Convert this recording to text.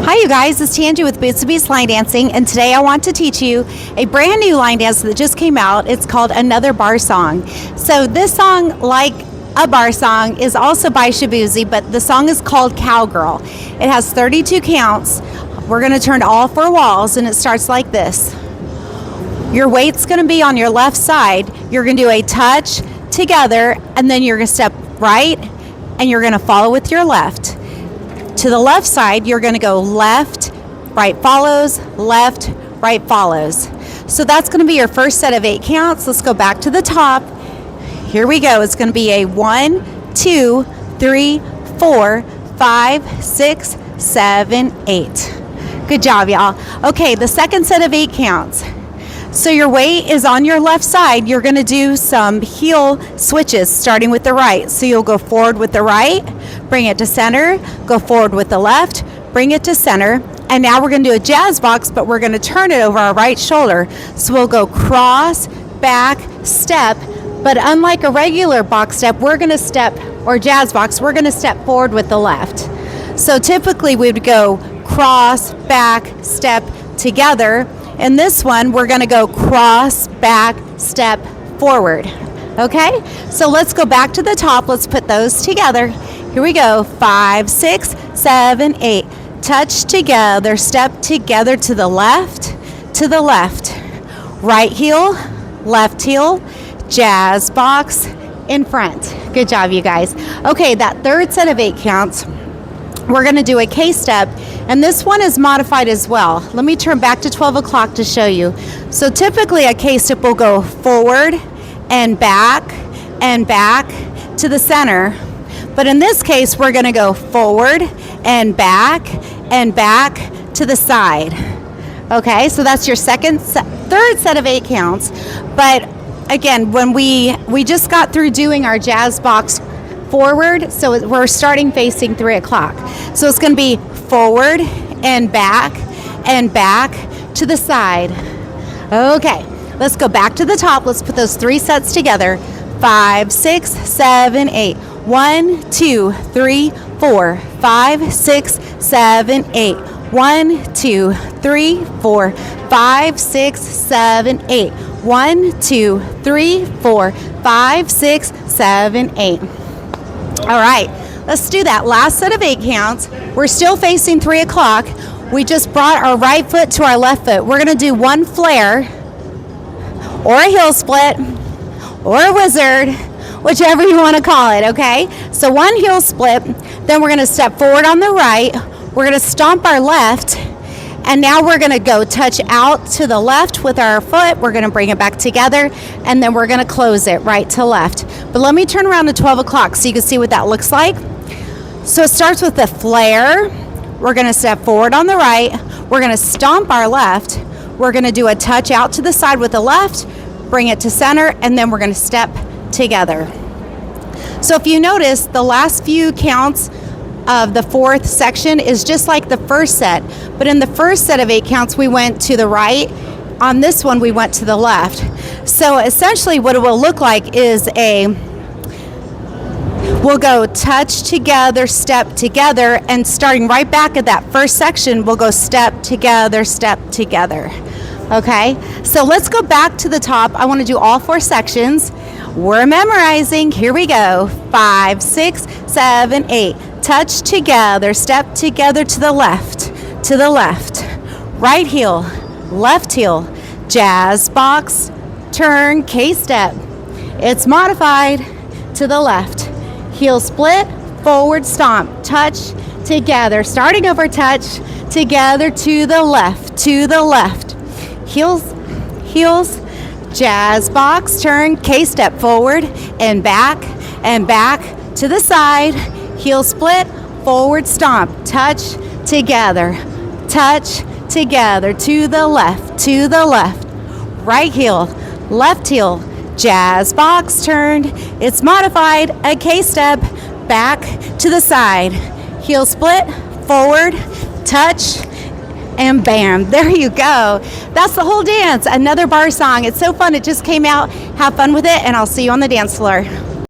Hi you guys, it's Tangi with Boots and Beats Line Dancing, and today I want to teach you a brand new line dance that just came out. It's called Another Bar Song. So this song, like a bar song, is also by Shaboozey, but the song is called Cowgirl. It has 32 counts. We're going to turn all 4 walls, and it starts like this. Your weight's going to be on your left side. You're going to do a touch together, and then you're going to step right, and you're going to follow with your left. To the left side, you're going to go left, right follows, left, right follows. So that's going to be your first set of 8 counts. Let's go back to the top. Here we go. It's going to be a 1, 2, 3, 4, 5, 6, 7, 8. Good job, y'all. Okay, the second set of 8 counts. So your weight is on your left side. You're going to do some heel switches starting with the right. So you'll go forward with the right, bring it to center, go forward with the left, bring it to center. And now we're going to do a jazz box, but we're going to turn it over our right shoulder. So we'll go cross, back, step. But unlike a regular box step, we're going to step, or jazz box, we're going to step forward with the left. So typically we would go cross, back, step together. In this one, we're going to go cross, back, step, forward. Okay? So let's go back to the top. Let's put those together. Here we go. 5, 6, 7, 8. Touch together, step together to the left, right heel, left heel, jazz box in front. Good job, you guys. Okay, that third set of 8 counts, we're going to do a K-step, and this one is modified as well. Let me turn back to 12 o'clock to show you. So typically a K-step will go forward and back to the center. But in this case, we're going to go forward and back to the side. Okay, so that's your third set of 8 counts. But again, when we just got through doing our jazz box forward, so we're starting facing 3 o'clock. So it's going to be forward and back to the side. Okay, let's go back to the top. Let's put those 3 sets together. 5, 6, 7, 8. 1, 2, 3, 4, 5, 6, 7, 8. 1, 2, 3, 4, 5, 6, 7, 8. 1, 2, 3, 4, 5, 6, 7, 8. All right, let's do that last set of 8 counts. We're still facing 3 o'clock. We just brought our right foot to our left foot. We're going to do one flare or a heel split or a wizard, whichever you want to call it, okay? So one heel split, then we're going to step forward on the right. We're going to stomp our left, and now we're going to go touch out to the left with our foot. We're going to bring it back together, and then we're going to close it right to left. But let me turn around to 12 o'clock so you can see what that looks like. So it starts with a flare. We're going to step forward on the right. We're going to stomp our left. We're going to do a touch out to the side with the left, bring it to center, and then we're going to step together. So if you notice, the last few counts of the 4th section is just like the first set, but in the first set of 8 counts we went to the right. On this one we went to the left. So essentially what it will look like is we'll go touch together, step together, and starting right back at that first section we'll go step together. Okay, so let's go back to the top. I want to do all 4 sections. We're memorizing. Here we go. 5, 6, 7, 8. Touch together, step together to the left, right heel, left heel, jazz box, turn, K-step. It's modified to the left, heel split, forward stomp, touch together, starting over, touch together to the left, heels, jazz box, turn, K-step forward and back to the side, heel split, forward stomp, touch together to the left, right heel, left heel, jazz box turn. It's modified, a K-step, back to the side, heel split, forward, touch, and bam, there you go. That's the whole dance, another bar song. It's so fun, it just came out. Have fun with it, and I'll see you on the dance floor.